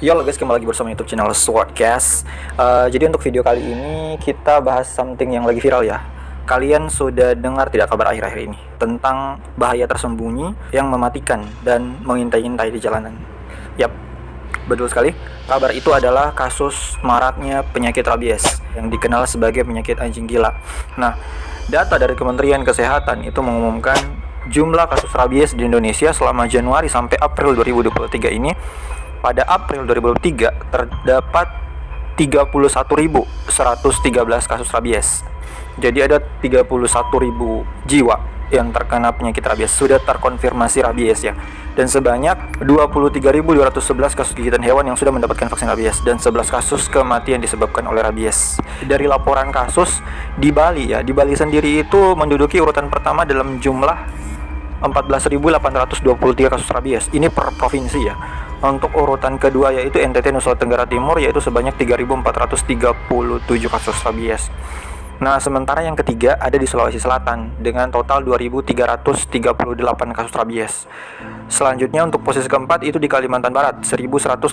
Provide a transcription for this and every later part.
Yo guys, kembali lagi bersama YouTube channel Swordcast. Jadi untuk video kali ini kita bahas something yang lagi viral ya. Kalian sudah dengar tidak kabar akhir-akhir ini tentang bahaya tersembunyi yang mematikan dan mengintai-intai di jalanan? Yap, betul sekali. Kabar itu adalah kasus maraknya penyakit rabies yang dikenal sebagai penyakit anjing gila. Nah, data dari Kementerian Kesehatan itu mengumumkan jumlah kasus rabies di Indonesia selama Januari sampai April 2023 ini. Pada April 2023 terdapat 31.113 kasus rabies. Jadi ada 31.000 jiwa yang terkena penyakit rabies, sudah terkonfirmasi rabies ya. Dan sebanyak 23.211 kasus gigitan hewan yang sudah mendapatkan vaksin rabies dan 11 kasus kematian disebabkan oleh rabies. Dari laporan kasus di Bali ya, di Bali sendiri itu menduduki urutan pertama dalam jumlah 14.823 kasus rabies. Ini per provinsi ya. Untuk urutan kedua yaitu NTT Nusa Tenggara Timur, yaitu sebanyak 3.437 kasus rabies. Nah, sementara yang ketiga ada di Sulawesi Selatan dengan total 2.338 kasus rabies. Selanjutnya untuk posisi keempat itu di Kalimantan Barat, 1.188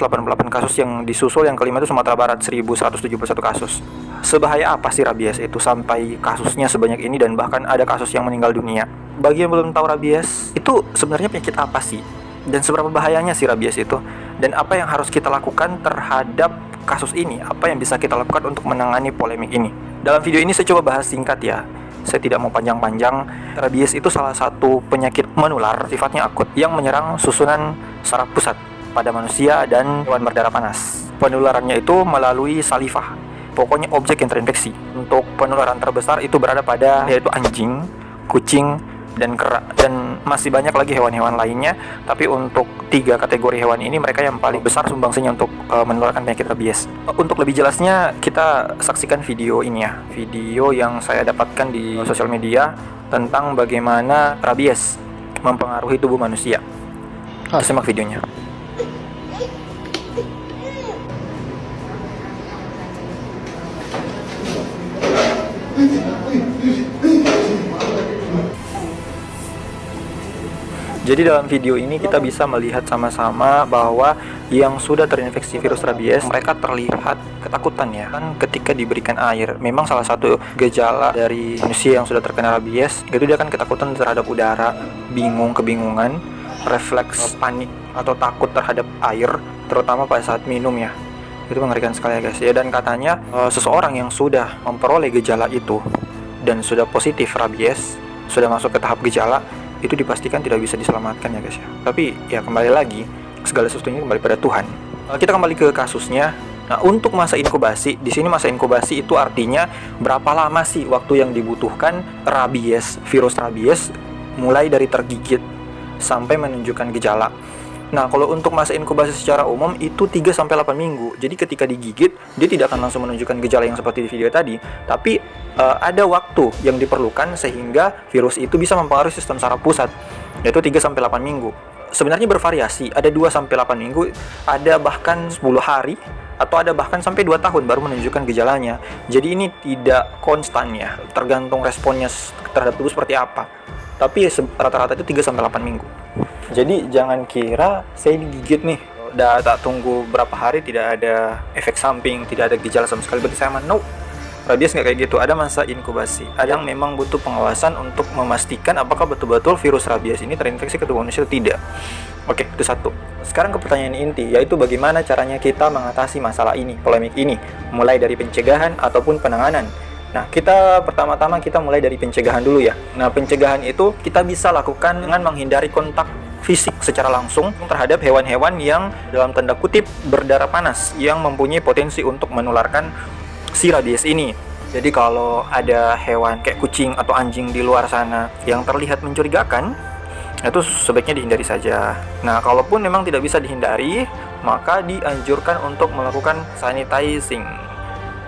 kasus, yang disusul yang kelima itu Sumatera Barat, 1.171 kasus. Sebahaya apa sih rabies itu sampai kasusnya sebanyak ini dan bahkan ada kasus yang meninggal dunia? Bagi yang belum tahu rabies itu sebenarnya penyakit apa sih? Dan seberapa bahayanya sih rabies itu? Dan apa yang harus kita lakukan terhadap kasus ini? Apa yang bisa kita lakukan untuk menangani polemik ini? Dalam video ini saya coba bahas singkat ya. Saya tidak mau panjang-panjang. Rabies itu salah satu penyakit menular sifatnya akut yang menyerang susunan saraf pusat pada manusia dan hewan berdarah panas. Penularannya itu melalui salivah. Pokoknya objek yang terinfeksi. Untuk penularan terbesar itu berada pada yaitu anjing, kucing, dan kera, dan masih banyak lagi hewan-hewan lainnya. Tapi untuk 3 kategori hewan ini mereka yang paling besar sumbangsinya untuk menularkan penyakit rabies. Untuk lebih jelasnya kita saksikan video ini ya, video yang saya dapatkan di sosial media tentang bagaimana rabies mempengaruhi tubuh manusia. Simak videonya. Jadi dalam video ini kita bisa melihat sama-sama bahwa yang sudah terinfeksi virus rabies, mereka terlihat ketakutan ya kan ketika diberikan air. Memang salah satu gejala dari manusia yang sudah terkena rabies itu dia kan ketakutan terhadap udara, kebingungan, refleks panik atau takut terhadap air, terutama pada saat minum ya. Itu mengerikan sekali ya guys ya. Dan katanya seseorang yang sudah memperoleh gejala itu dan sudah positif rabies, sudah masuk ke tahap gejala, itu dipastikan tidak bisa diselamatkan ya guys ya. Tapi ya kembali lagi, segala sesuatunya kembali pada Tuhan. Kita kembali ke kasusnya. Nah, untuk masa inkubasi, di sini masa inkubasi itu artinya berapa lama sih waktu yang dibutuhkan virus rabies mulai dari tergigit sampai menunjukkan gejala. Nah, kalau untuk masa inkubasi secara umum itu 3-8 minggu. Jadi ketika digigit, dia tidak akan langsung menunjukkan gejala yang seperti di video tadi, tapi ada waktu yang diperlukan sehingga virus itu bisa mempengaruhi sistem saraf pusat, yaitu 3-8 minggu. Sebenarnya bervariasi, ada 2-8 minggu, ada bahkan 10 hari, atau ada bahkan sampai 2 tahun baru menunjukkan gejalanya. Jadi ini tidak konstan ya, tergantung responnya terhadap tubuh seperti apa. Tapi rata-rata itu 3-8 minggu. Jadi jangan kira saya digigit nih, udah tak tunggu berapa hari tidak ada efek samping, tidak ada gejala sama sekali. Bagi saya no, rabies nggak kayak gitu. Ada masa inkubasi, ada yang memang butuh pengawasan untuk memastikan apakah betul-betul virus rabies ini terinfeksi ke tubuh manusia atau tidak. Oke, itu satu. Sekarang ke pertanyaan inti, yaitu bagaimana caranya kita mengatasi masalah ini, polemik ini, mulai dari pencegahan ataupun penanganan. Nah, pertama-tama kita mulai dari pencegahan dulu ya. Nah, pencegahan itu kita bisa lakukan dengan menghindari kontak fisik secara langsung terhadap hewan-hewan yang dalam tanda kutip berdarah panas yang mempunyai potensi untuk menularkan si rabies ini. Jadi kalau ada hewan kayak kucing atau anjing di luar sana yang terlihat mencurigakan, itu sebaiknya dihindari saja. Nah, kalaupun memang tidak bisa dihindari, maka dianjurkan untuk melakukan sanitizing,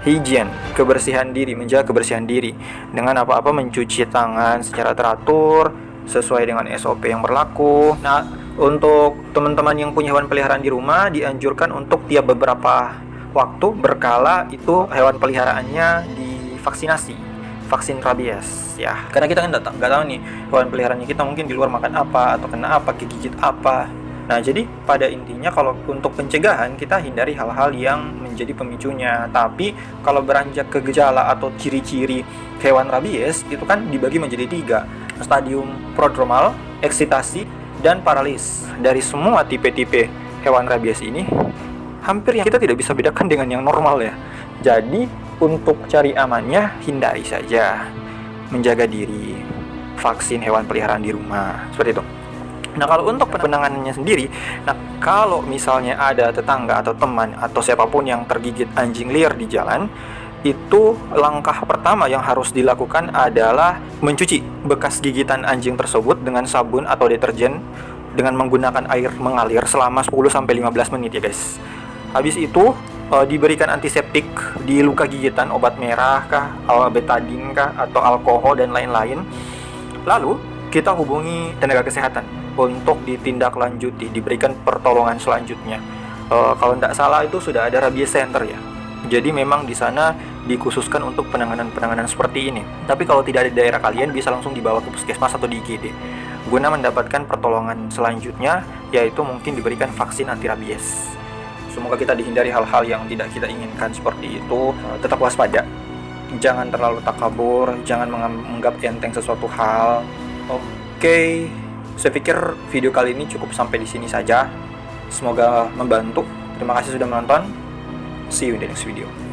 hygiene, kebersihan diri, menjaga kebersihan diri dengan apa-apa mencuci tangan secara teratur sesuai dengan SOP yang berlaku. Nah, untuk teman-teman yang punya hewan peliharaan di rumah, dianjurkan untuk tiap beberapa waktu berkala itu hewan peliharaannya divaksinasi, vaksin rabies ya. Karena kita kan nggak tahu nih hewan peliharaannya kita mungkin di luar makan apa atau kena apa, kegigit apa. Nah, jadi pada intinya kalau untuk pencegahan kita hindari hal-hal yang menjadi pemicunya. Tapi kalau beranjak ke gejala atau ciri-ciri hewan rabies itu kan dibagi menjadi 3. Stadium prodromal, eksitasi, dan paralis. Dari semua tipe-tipe hewan rabies ini, hampir yang kita tidak bisa bedakan dengan yang normal ya. Jadi untuk cari amannya hindari saja. Menjaga diri, vaksin hewan peliharaan di rumah, seperti itu. Nah, kalau untuk penanganannya sendiri, nah kalau misalnya ada tetangga atau teman atau siapapun yang tergigit anjing liar di jalan, itu langkah pertama yang harus dilakukan adalah mencuci bekas gigitan anjing tersebut dengan sabun atau deterjen dengan menggunakan air mengalir selama 10-15 menit ya guys. Habis itu diberikan antiseptik di luka gigitan, obat merah kah, betadine kah, atau alkohol dan lain-lain. Lalu kita hubungi tenaga kesehatan untuk ditindaklanjuti, diberikan pertolongan selanjutnya. Kalau tidak salah itu sudah ada rabies center ya. Jadi memang di sana dikhususkan untuk penanganan seperti ini. Tapi kalau tidak ada di daerah kalian, bisa langsung dibawa ke puskesmas atau di IGD guna mendapatkan pertolongan selanjutnya, yaitu mungkin diberikan vaksin anti rabies. Semoga kita dihindari hal-hal yang tidak kita inginkan seperti itu. Tetap waspada, jangan terlalu takabur, jangan menganggap enteng sesuatu hal. Oke, saya pikir video kali ini cukup sampai di sini saja. Semoga membantu. Terima kasih sudah menonton. See you in the next video.